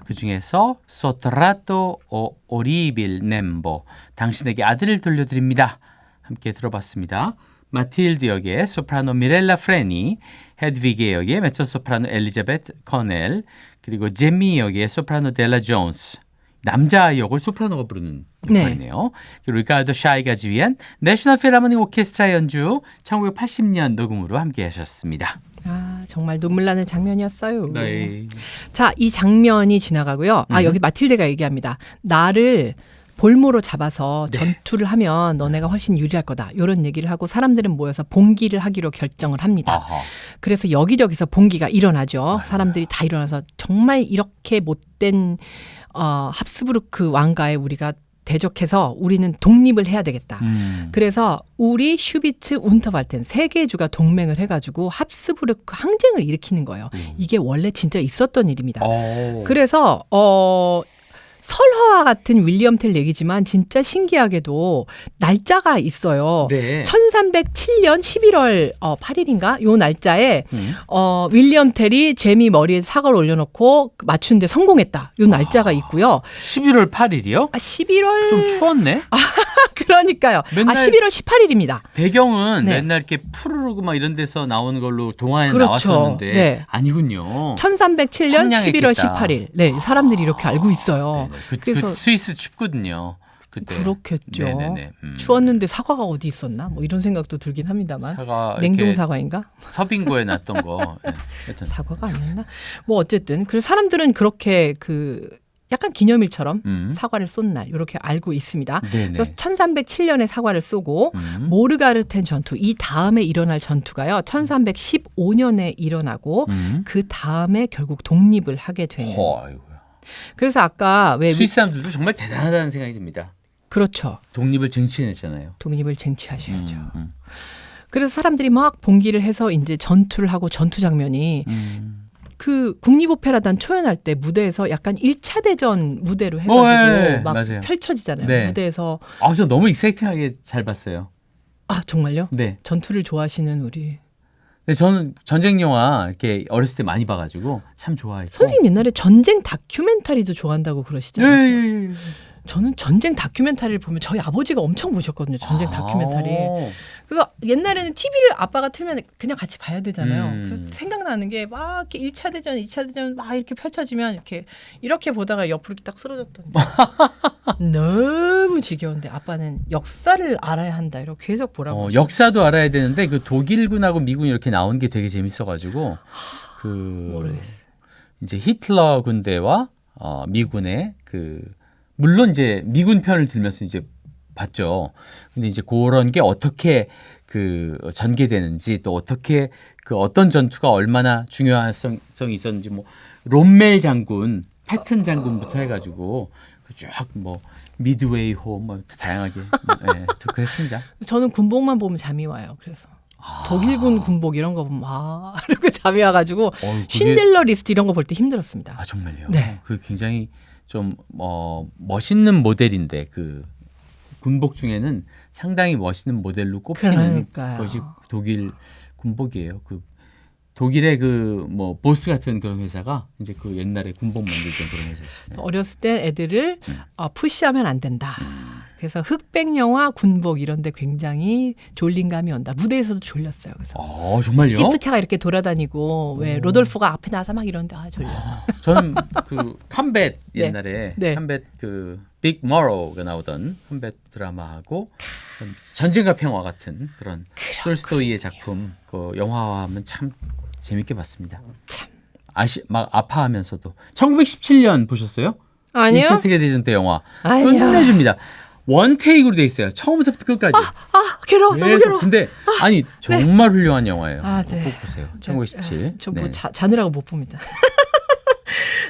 그 중에서 소트라토 오 오리빌 넴보, 당신에게 아들을 돌려드립니다. 함께 들어봤습니다. 마틸드 역의 소프라노 미렐라 프레니, 헤드위게 역의 메소소프라노 엘리자베트 커넬, 그리고 제미 역의 소프라노 델라 존스. 남자 역을 소프라노가 부르는 역할이네요. 그리고 리카르도 샤이가 지휘한 내셔널 필하모닉 오케스트라 연주 1980년 녹음으로 함께 하셨습니다. 정말 눈물 나는 장면이었어요. 네. 자, 이 장면이 지나가고요. 여기 마틸데가 얘기합니다. 나를 볼모로 잡아서 전투를 하면 너네가 훨씬 유리할 거다. 이런 얘기를 하고 사람들은 모여서 봉기를 하기로 결정을 합니다. 아하. 그래서 여기저기서 봉기가 일어나죠. 사람들이 다 일어나서 정말 이렇게 못된 합스부르크 왕가에 우리가 대적해서 우리는 독립을 해야 되겠다. 그래서 우리 슈비트 운터발텐 세 개주가 동맹을 해가지고 합스부르크 항쟁을 일으키는 거예요. 이게 원래 진짜 있었던 일입니다. 그래서 설화와 같은 윌리엄 텔 얘기지만 진짜 신기하게도 날짜가 있어요. 네. 1307년 11월 8일인가? 요 날짜에 윌리엄 텔이 제미 머리에 사과를 올려놓고 맞추는데 성공했다. 요 날짜가 있고요. 11월 8일이요? 11월 좀 추웠네. 그러니까요. 맨날 11월 18일입니다. 배경은 네. 맨날 이렇게 푸르르고 막 이런 데서 나오는 걸로 동화에 그렇죠. 나왔었는데 네. 아니군요. 1307년 황량했겠다. 11월 18일. 네, 사람들이 이렇게 알고 있어요. 네네. 그 그래서 스위스 춥거든요. 그때. 그렇겠죠. 네네네. 추웠는데 사과가 어디 있었나? 뭐 이런 생각도 들긴 합니다만. 사과 냉동 이렇게 사과인가? 서빙고에 놨던 거. 네. 하여튼. 사과가 아니었나? 뭐 어쨌든 그래서 사람들은 그렇게 약간 기념일처럼 사과를 쏜 날 이렇게 알고 있습니다. 네네. 그래서 1307년에 사과를 쏘고 모르가르텐 전투 이 다음에 일어날 전투가요. 1315년에 일어나고 그 다음에 결국 독립을 하게 되는. 아이고야. 그래서 아까 왜 스위스 사람들도 정말 대단하다는 생각이 듭니다. 그렇죠. 독립을 쟁취해냈잖아요. 독립을 쟁취하셔야죠. 그래서 사람들이 막 봉기를 해서 이제 전투를 하고 전투 장면이 그 국립오페라단 초연할 때 무대에서 약간 1차 대전 무대로 해가지고 네. 막 맞아요. 펼쳐지잖아요. 네. 무대에서. 저 너무 익사이팅하게 잘 봤어요. 정말요? 네. 전투를 좋아하시는 우리 근데 저는 전쟁 영화 이렇게 어렸을 때 많이 봐가지고 참 좋아했고. 선생님 옛날에 전쟁 다큐멘터리도 좋아한다고 그러시잖아요. 네. 저는 전쟁 다큐멘터리를 보면 저희 아버지가 엄청 보셨거든요. 전쟁 다큐멘터리. 그래서 옛날에는 TV를 아빠가 틀면 그냥 같이 봐야 되잖아요. 그래서 생각나는 게 막 이렇게 1차 대전, 2차 대전 막 이렇게 펼쳐지면 이렇게 보다가 옆으로 딱 쓰러졌던 게 너무 지겨운데 아빠는 역사를 알아야 한다. 이렇게 계속 보라고. 역사도 알아야 되는데 그 독일군하고 미군 이렇게 나온 게 되게 재밌어가지고 모르겠어요. 이제 히틀러 군대와 미군의 물론 이제 미군 편을 들면서 이제 봤죠. 근데 이제 그런 게 어떻게 전개되는지 또 어떻게 어떤 전투가 얼마나 중요한 성이 있었는지 뭐 롬멜 장군, 패튼 장군부터 해가지고 쫙 뭐 미드웨이 호 뭐 다양하게 그랬습니다. 저는 군복만 보면 잠이 와요. 그래서 독일군 군복 이런 거 보면 이렇게 잠이 와가지고 신델러 리스트 이런 거 볼 때 힘들었습니다. 정말요? 네. 굉장히 좀 멋있는 모델인데 군복 중에는 상당히 멋있는 모델로 꼽히는 그러니까요. 것이 독일 군복이에요. 독일의 보스 같은 그런 회사가 이제 옛날에 군복 만들던 그런 회사죠. 어렸을 때 애들을 푸시하면 안 된다. 그래서 흑백 영화, 군복 이런 데 굉장히 졸린감이 온다. 무대에서도 졸렸어요. 그래서 정말요? 지프차가 이렇게 돌아다니고 왜 로돌프가 앞에 나서 막 이런데 졸려. 저는 컴뱃 네. 옛날에 네. 컴뱃 빅 머로우가 나오던 컴뱃 드라마하고 전쟁과 평화 같은 그런 톨스토이의 작품 영화화하면 참 재밌게 봤습니다. 참. 막 아파하면서도 1917년 보셨어요? 아니요. 2차 세계대전 때 영화 아니야. 끝내줍니다. 원 테이크로 돼 있어요. 처음부터 끝까지. 괴로워. 너무 괴로워. 근데 정말 훌륭한 영화예요. 네. 꼭 보세요. 1917. 저 자느라고 못 봅니다.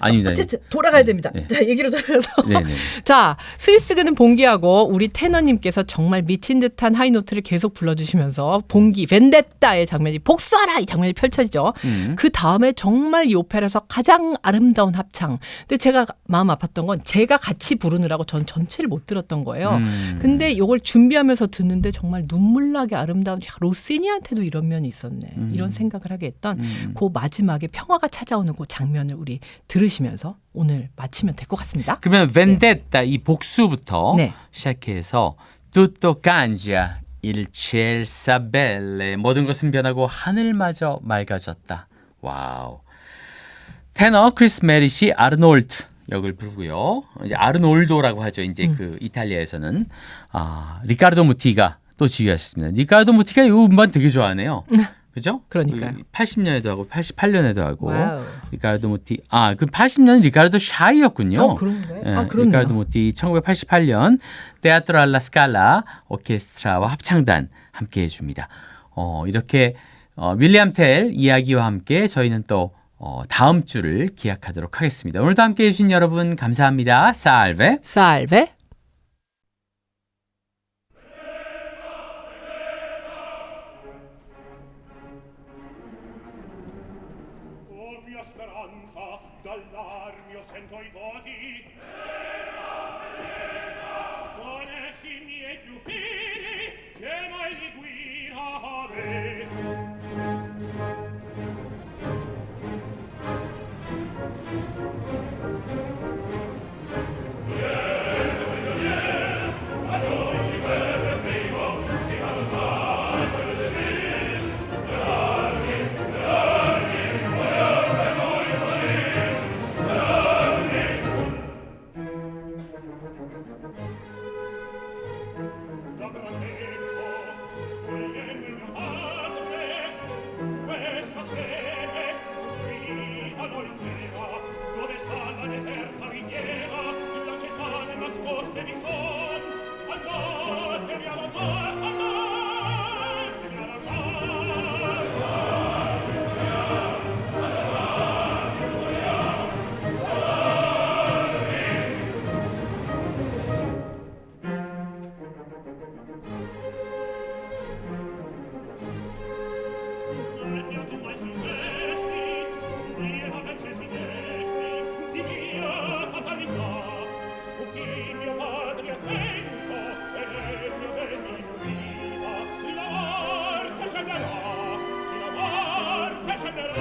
아닙니다. 어쨌든 돌아가야 됩니다. 네. 자, 얘기로 돌아가서. 네네. 자, 스위스그는 봉기하고 우리 테너님께서 정말 미친 듯한 하이노트를 계속 불러주시면서 봉기, 벤데타의 장면이 복수하라 이 장면이 펼쳐지죠. 그 다음에 정말 이 오페라에서 가장 아름다운 합창. 근데 제가 마음 아팠던 건 제가 같이 부르느라고 전 전체를 못 들었던 거예요. 근데 이걸 준비하면서 듣는데 정말 눈물나게 아름다운 로시니한테도 이런 면이 있었네. 이런 생각을 하게 했던 그 마지막에 평화가 찾아오는 그 장면을 우리 들으시면서 오늘 마치면 될 것 같습니다. 그러면 벤데타 이 복수부터 네. 시작해서 tutto cambia il ciel s'abbelle 모든 것은 변하고 하늘마저 맑아졌다. 와우. 테너 크리스 메리시 아르놀트 역을 부르고요. 이제 아르놀도라고 하죠. 이제 그 이탈리아에서는 리카르도 무티가 또 지휘하셨습니다. 리카르도 무티가 이 음반 되게 좋아하네요. 그죠? 그러니까요. 80년에도 하고 88년에도 하고 와우. 리카르도 무티 그 80년은 리카르도 샤이였군요. 그런 거예요? 예, 그렇네요. 리카르도 무티 1988년 테아트로 알라 스칼라 오케스트라와 합창단 함께 해줍니다. 이렇게 윌리엄 텔 이야기와 함께 저희는 또 다음 주를 기약하도록 하겠습니다. 오늘도 함께 해주신 여러분 감사합니다. 살베. 살베. Oh mia speranza, dall'armio sento i voti. Son essi i miei più fidi, che mai li guida a me. Da gran tempo, vogliendo il mio padre, questa sede, qui a noi tema, dove sta la deserta miniera, là c'è sta le nascoste di son, andatevi ad andar, andatevi ad andar. Tu mai silvestri, mia vece silvestri, di mia fatalità, su chi mio padre attento, e mio ben mi viva, la morte scenderà, sì la morte scenderà.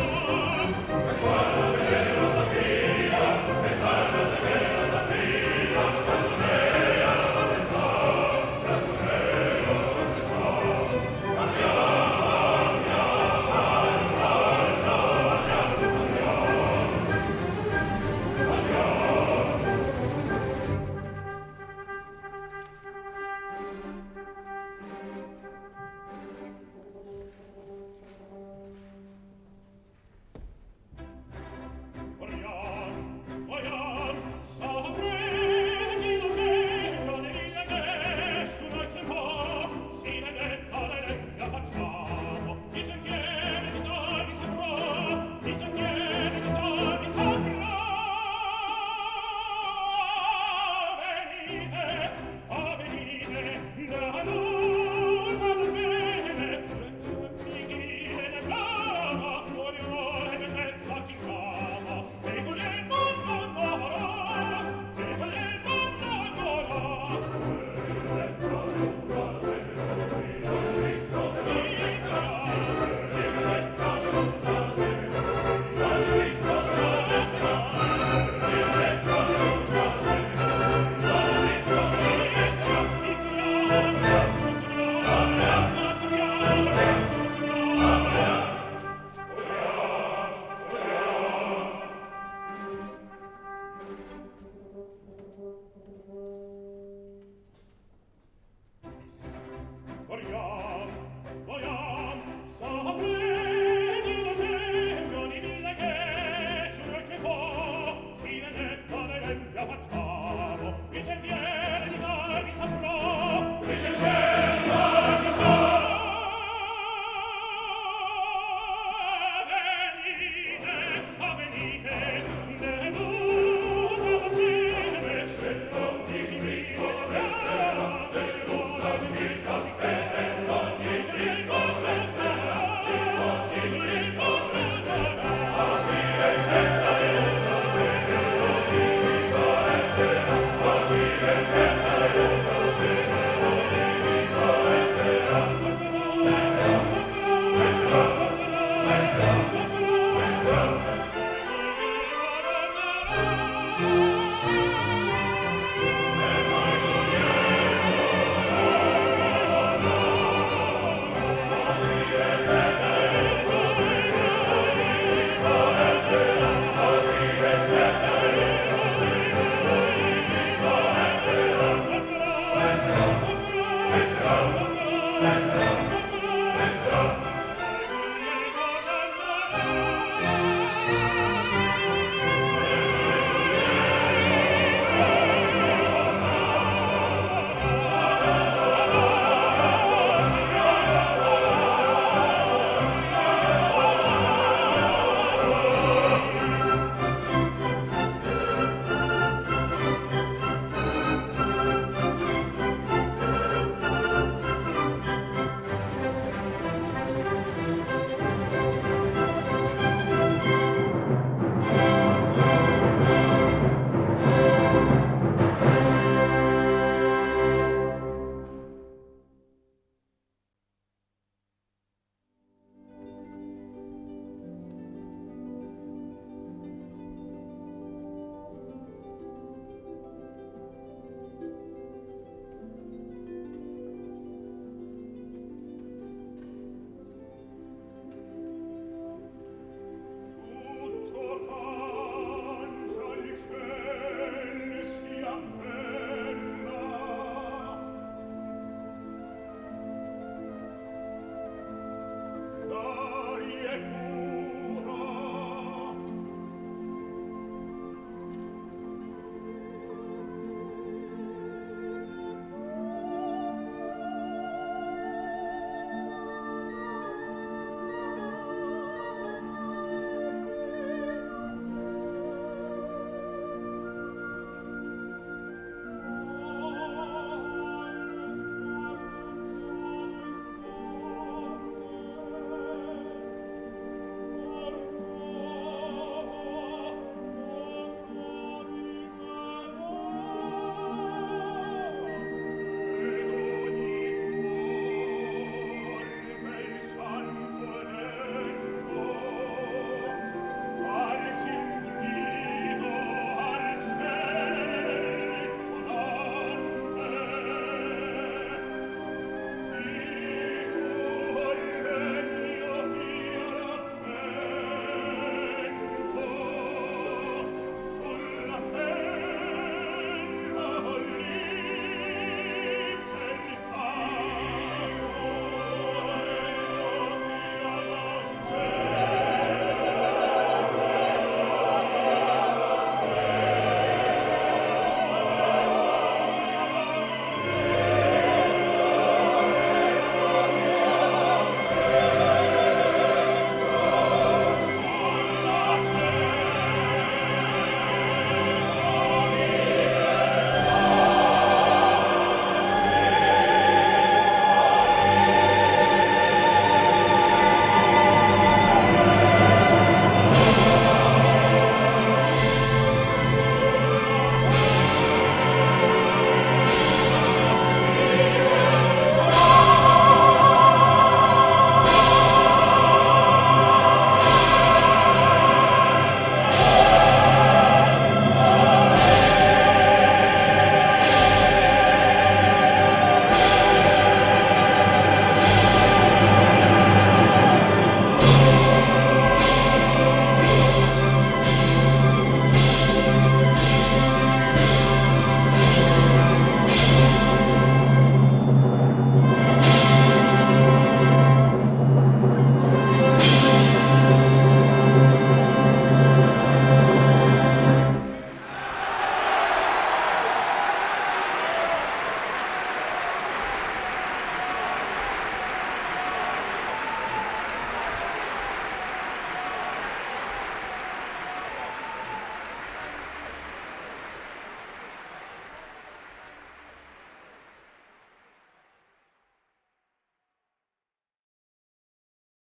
Facciamo